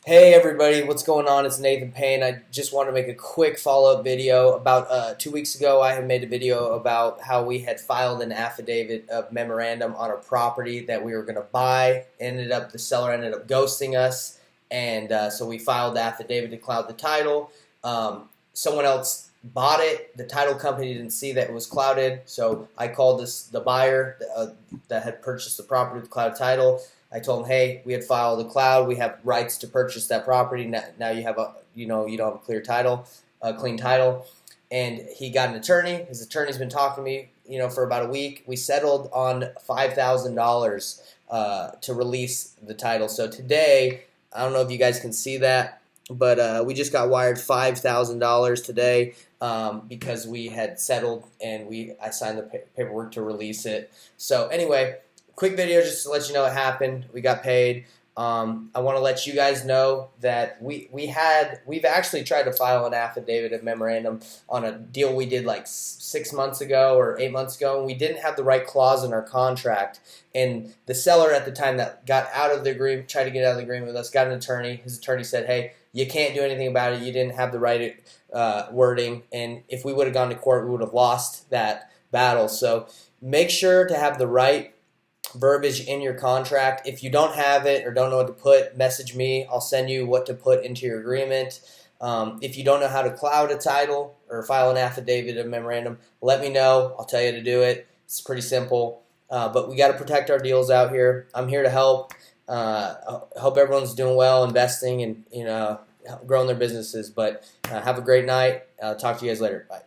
Hey everybody, what's going on? It's Nathan Payne. I just want to make a quick follow-up video. About 2 weeks ago, I had made a video about how we had filed an affidavit of memorandum on a property that we were going to buy. The seller ended up ghosting us, and so we filed the affidavit to cloud the title. Someone else bought it. The title company didn't see that it was clouded, so I called the buyer that had purchased the property with cloud title. I told him, hey, we had filed a cloud. We have rights to purchase that property. Now you have you don't have a clear title, a clean title. And he got an attorney. His attorney's been talking to me, for about a week. We settled on $5,000 to release the title. So today, I don't know if you guys can see that, but we just got wired $5,000 today because we had settled and I signed the paperwork to release it. So anyway, quick video just to let you know what happened. We got paid. I want to let you guys know that we've actually tried to file an affidavit of memorandum on a deal we did like 6 months ago or 8 months ago, and we didn't have the right clause in our contract. And the seller at the time that got out of the agreement, tried to get out of the agreement with us, got an attorney. His attorney said, hey, you can't do anything about it. You didn't have the right wording, and if we would have gone to court, we would have lost that battle. So make sure to have the right verbiage in your contract. If you don't have it or don't know what to put, message me. I'll send you what to put into your agreement. If you don't know how to cloud a title or file an affidavit of memorandum, let me know. I'll tell you to do it. It's pretty simple. But we got to protect our deals out here. I'm here to help. I hope everyone's doing well, investing and growing their businesses. But have a great night. Talk to you guys later. Bye.